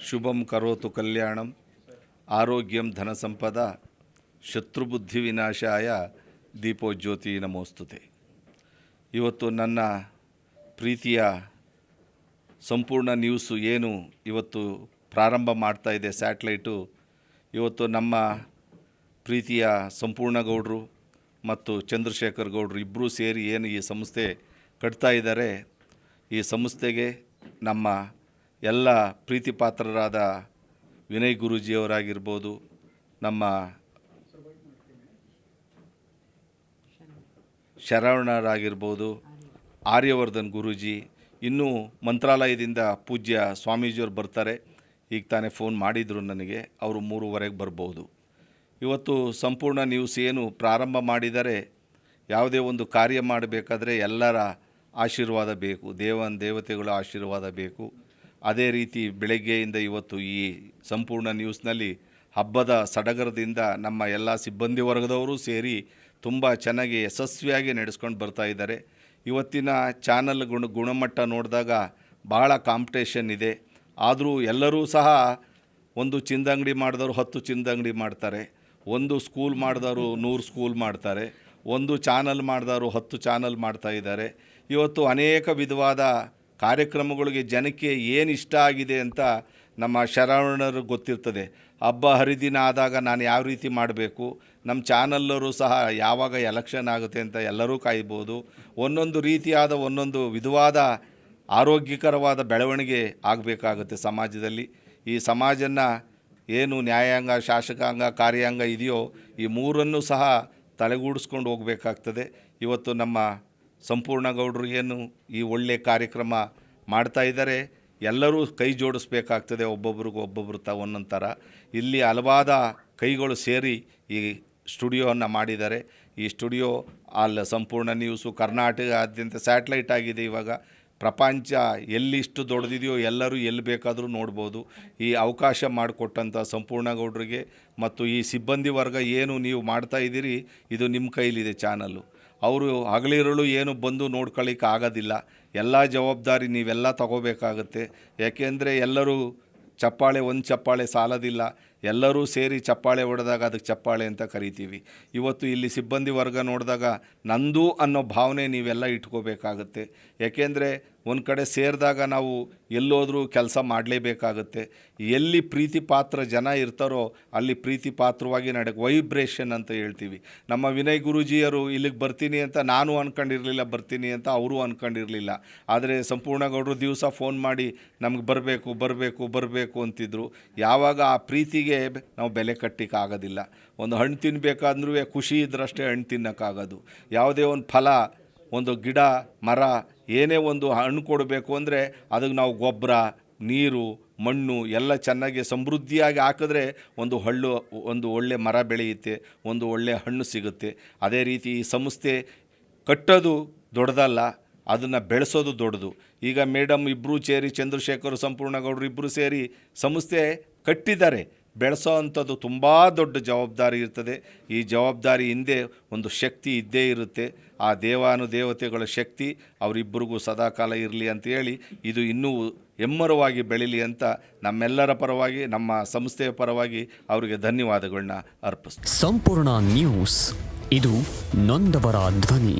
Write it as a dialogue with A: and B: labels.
A: ಶುಭಂ ಕರೋತು ಕಲ್ಯಾಣಂ ಆರೋಗ್ಯಂ ಧನಸಂಪದ ಶತ್ರುಬುದ್ಧಿ ವಿನಾಶಾಯ ದೀಪೋಜ್ಯೋತಿ ನಮೋಸ್ತುತೆ. ಇವತ್ತು ನನ್ನ ಪ್ರೀತಿಯ ಸಂಪೂರ್ಣ ನ್ಯೂಸು ಏನು ಇವತ್ತು ಪ್ರಾರಂಭ ಮಾಡ್ತಾ ಇದೆ ಸ್ಯಾಟ್ಲೈಟು, ಇವತ್ತು ನಮ್ಮ ಪ್ರೀತಿಯ ಸಂಪೂರ್ಣ ಗೌಡರು ಮತ್ತು ಚಂದ್ರಶೇಖರ್ ಗೌಡರು ಇಬ್ಬರೂ ಸೇರಿ ಏನು ಈ ಸಂಸ್ಥೆ ಕಟ್ತಾ ಇದ್ದಾರೆ, ಈ ಸಂಸ್ಥೆಗೆ ನಮ್ಮ ಎಲ್ಲ ಪ್ರೀತಿ ಪಾತ್ರರಾದ ವಿನಯ್ ಗುರೂಜಿಯವರಾಗಿರ್ಬೋದು, ನಮ್ಮ ಶರವಣರಾಗಿರ್ಬೋದು, ಆರ್ಯವರ್ಧನ್ ಗುರೂಜಿ, ಇನ್ನೂ ಮಂತ್ರಾಲಯದಿಂದ ಪೂಜ್ಯ ಸ್ವಾಮೀಜಿಯವರು ಬರ್ತಾರೆ. ಈಗ ತಾನೇ ಫೋನ್ ಮಾಡಿದರು ನನಗೆ, ಅವರು 3:15 ಬರ್ಬೋದು. ಇವತ್ತು ಸಂಪೂರ್ಣ ನ್ಯೂಸ್ ಏನು ಪ್ರಾರಂಭ ಮಾಡಿದರೆ, ಯಾವುದೇ ಒಂದು ಕಾರ್ಯ ಮಾಡಬೇಕಾದ್ರೆ ಎಲ್ಲರ ಆಶೀರ್ವಾದ ಬೇಕು, ದೇವತೆಗಳ ಆಶೀರ್ವಾದ ಬೇಕು. ಅದೇ ರೀತಿ ಬೆಳಗ್ಗೆಯಿಂದ ಇವತ್ತು ಈ ಸಂಪೂರ್ಣ ನ್ಯೂಸ್ನಲ್ಲಿ ಹಬ್ಬದ ಸಡಗರದಿಂದ ನಮ್ಮ ಎಲ್ಲ ಸಿಬ್ಬಂದಿ ವರ್ಗದವರು ಸೇರಿ ತುಂಬ ಚೆನ್ನಾಗಿ ಯಶಸ್ವಿಯಾಗಿ ನಡೆಸ್ಕೊಂಡು ಬರ್ತಾ ಇದ್ದಾರೆ. ಇವತ್ತಿನ ಚಾನಲ್ ಗುಣಮಟ್ಟ ನೋಡಿದಾಗ ಭಾಳ ಕಾಂಪಿಟೇಷನ್ ಇದೆ. ಆದರೂ ಎಲ್ಲರೂ ಸಹ ಒಂದು ಚಿಂದಂಗಡಿ ಮಾಡಿದವರು 10 ಚಿಂದಂಗಡಿ ಮಾಡ್ತಾರೆ, ಒಂದು ಸ್ಕೂಲ್ ಮಾಡಿದವರು 100 ಸ್ಕೂಲ್ ಮಾಡ್ತಾರೆ, ಒಂದು ಚಾನಲ್ ಮಾಡಿದವರು 10 ಚಾನಲ್ ಮಾಡ್ತಾಯಿದ್ದಾರೆ. ಇವತ್ತು ಅನೇಕ ವಿಧವಾದ ಕಾರ್ಯಕ್ರಮಗಳಿಗೆ ಜನಕ್ಕೆ ಏನು ಇಷ್ಟ ಆಗಿದೆ ಅಂತ ನಮ್ಮ ಶರವಣರಿಗೆ ಗೊತ್ತಿರ್ತದೆ. ಹಬ್ಬ ಹರಿದಿನ ಆದಾಗ ನಾನು ಯಾವ ರೀತಿ ಮಾಡಬೇಕು, ನಮ್ಮ ಚಾನಲ್ಲರು ಸಹ ಯಾವಾಗ ಎಲೆಕ್ಷನ್ ಆಗುತ್ತೆ ಅಂತ ಎಲ್ಲರೂ ಕಾಯ್ಬೋದು. ಒಂದೊಂದು ರೀತಿಯಾದ ಒಂದೊಂದು ವಿಧವಾದ ಆರೋಗ್ಯಕರವಾದ ಬೆಳವಣಿಗೆ ಆಗಬೇಕಾಗುತ್ತೆ ಸಮಾಜದಲ್ಲಿ. ಈ ಸಮಾಜನ ಏನು ನ್ಯಾಯಾಂಗ, ಶಾಸಕಾಂಗ, ಕಾರ್ಯಾಂಗ ಇದೆಯೋ ಈ ಮೂರನ್ನು ಸಹ ತಲೆಗೂಡಿಸ್ಕೊಂಡು ಹೋಗಬೇಕಾಗ್ತದೆ. ಇವತ್ತು ನಮ್ಮ ಸಂಪೂರ್ಣ ಗೌಡರು ಏನು ಈ ಒಳ್ಳೆಯ ಕಾರ್ಯಕ್ರಮ ಮಾಡ್ತಾ ಇದ್ದಾರೆ, ಎಲ್ಲರೂ ಕೈ ಜೋಡಿಸ್ಬೇಕಾಗ್ತದೆ. ಒಬ್ಬೊಬ್ರು ಒಂದೊಂದು ಥರ ಇಲ್ಲಿ ಹಲವಾದ ಕೈಗಳು ಸೇರಿ ಈ ಸ್ಟುಡಿಯೋವನ್ನು ಮಾಡಿದ್ದಾರೆ. ಈ ಸ್ಟುಡಿಯೋ ಅಲ್ಲಿ ಸಂಪೂರ್ಣ ನ್ಯೂಸು ಕರ್ನಾಟಕದಾದ್ಯಂತ ಸ್ಯಾಟ್ಲೈಟ್ ಆಗಿದೆ. ಇವಾಗ ಪ್ರಪಂಚ ಎಲ್ಲಿಷ್ಟು ದೊಡ್ಡದಿದೆಯೋ ಎಲ್ಲರೂ ಎಲ್ಲಿ ಬೇಕಾದರೂ ನೋಡ್ಬೋದು. ಈ ಅವಕಾಶ ಮಾಡಿಕೊಟ್ಟಂಥ ಸಂಪೂರ್ಣ ಗೌಡರಿಗೆ ಮತ್ತು ಈ ಸಿಬ್ಬಂದಿ ವರ್ಗ ಏನು ನೀವು ಮಾಡ್ತಾ ಇದ್ದೀರಿ, ಇದು ನಿಮ್ಮ ಕೈಲಿದೆ ಚಾನಲ್ಲು. ಅವರು ಹಗಲಿರುಳು ಏನು ಬಂದು ನೋಡ್ಕೊಳ್ಳಿಕ್ಕೆ ಆಗೋದಿಲ್ಲ. ಎಲ್ಲ ಜವಾಬ್ದಾರಿ ನೀವೆಲ್ಲ ತಗೋಬೇಕಾಗತ್ತೆ. ಯಾಕೆಂದರೆ ಎಲ್ಲರೂ ಚಪ್ಪಾಳೆ, ಒಂದು ಚಪ್ಪಾಳೆ ಸಾಲೋದಿಲ್ಲ, ಎಲ್ಲರೂ ಸೇರಿ ಚಪ್ಪಾಳೆ ಹೊಡೆದಾಗ ಅದಕ್ಕೆ ಚಪ್ಪಾಳೆ ಅಂತ ಕರಿತೀವಿ. ಇವತ್ತು ಇಲ್ಲಿ ಸಿಬ್ಬಂದಿ ವರ್ಗ ನೋಡಿದಾಗ ನಂದು ಅನ್ನೋ ಭಾವನೆ ನೀವೆಲ್ಲ ಇಟ್ಕೋಬೇಕಾಗತ್ತೆ. ಯಾಕೆಂದರೆ ಒಂದು ಕಡೆ ಸೇರಿದಾಗ ನಾವು ಎಲ್ಲೋದ್ರೂ ಕೆಲಸ ಮಾಡಲೇಬೇಕಾಗತ್ತೆ. ಎಲ್ಲಿ ಪ್ರೀತಿ ಪಾತ್ರ ಜನ ಇರ್ತಾರೋ ಅಲ್ಲಿ ಪ್ರೀತಿ ಪಾತ್ರವಾಗಿ ವೈಬ್ರೇಷನ್ ಅಂತ ಹೇಳ್ತೀವಿ. ನಮ್ಮ ವಿನಯ್ ಗುರೂಜಿಯವರು ಇಲ್ಲಿಗೆ ಬರ್ತೀನಿ ಅಂತ ನಾನು ಅಂದ್ಕೊಂಡಿರಲಿಲ್ಲ, ಬರ್ತೀನಿ ಅಂತ ಅವರು ಅಂದ್ಕೊಂಡಿರಲಿಲ್ಲ. ಆದರೆ ಸಂಪೂರ್ಣ ಗೌಡರು ದಿವಸ ಫೋನ್ ಮಾಡಿ ನಮ್ಗೆ ಬರಬೇಕು ಅಂತಿದ್ರು. ಯಾವಾಗ ಆ ಪ್ರೀತಿಗೆ ನಾವು ಬೆಲೆ ಕಟ್ಟಿಕ್ಕೆ ಆಗೋದಿಲ್ಲ. ಒಂದು ಹಣ್ಣು ತಿನ್ನಬೇಕಾದ್ರೂ ಖುಷಿ ಇದ್ರಷ್ಟೇ ಹಣ್ಣು ತಿನ್ನೋಕ್ಕಾಗೋದು. ಯಾವುದೇ ಒಂದು ಫಲ, ಒಂದು ಗಿಡ, ಮರ, ಏನೇ ಒಂದು ಹಣ್ಣು ಕೊಡಬೇಕು ಅಂದರೆ ಅದಕ್ಕೆ ನಾವು ಗೊಬ್ಬರ, ನೀರು, ಮಣ್ಣು ಎಲ್ಲ ಚೆನ್ನಾಗಿ ಸಮೃದ್ಧಿಯಾಗಿ ಹಾಕಿದ್ರೆ ಒಂದು ಒಳ್ಳೆ ಮರ ಬೆಳೆಯುತ್ತೆ, ಒಂದು ಒಳ್ಳೆ ಹಣ್ಣು ಸಿಗುತ್ತೆ. ಅದೇ ರೀತಿ ಈ ಸಂಸ್ಥೆ ಕಟ್ಟೋದು ದೊಡ್ಡದಲ್ಲ, ಅದನ್ನು ಬೆಳೆಸೋದು ದೊಡ್ಡದು. ಈಗ ಮೇಡಮ್ ಇಬ್ಬರೂ ಸೇರಿ, ಚಂದ್ರಶೇಖರ್ ಸಂಪೂರ್ಣ ಗೌಡರು ಇಬ್ಬರು ಸೇರಿ ಸಂಸ್ಥೆ ಕಟ್ಟಿದ್ದಾರೆ. ಬೆಳೆಸೋ ಅಂಥದ್ದು ತುಂಬ ದೊಡ್ಡ ಜವಾಬ್ದಾರಿ ಇರ್ತದೆ. ಈ ಜವಾಬ್ದಾರಿ ಹಿಂದೆ ಒಂದು ಶಕ್ತಿ ಇದ್ದೇ ಇರುತ್ತೆ. ಆ ದೇವಾನುದೇವತೆಗಳ ಶಕ್ತಿ ಅವರಿಬ್ಬರಿಗೂ ಸದಾಕಾಲ ಇರಲಿ ಅಂತೇಳಿ ಇದು ಇನ್ನೂ ಹೆಮ್ಮರವಾಗಿ ಬೆಳೀಲಿ ಅಂತ ನಮ್ಮೆಲ್ಲರ ಪರವಾಗಿ, ನಮ್ಮ ಸಂಸ್ಥೆಯ ಪರವಾಗಿ ಅವರಿಗೆ ಧನ್ಯವಾದಗಳನ್ನ ಅರ್ಪಿಸ್ತೀನಿ.
B: ಸಂಪೂರ್ಣ ನ್ಯೂಸ್, ಇದು ನೊಂದವರ ಧ್ವನಿ.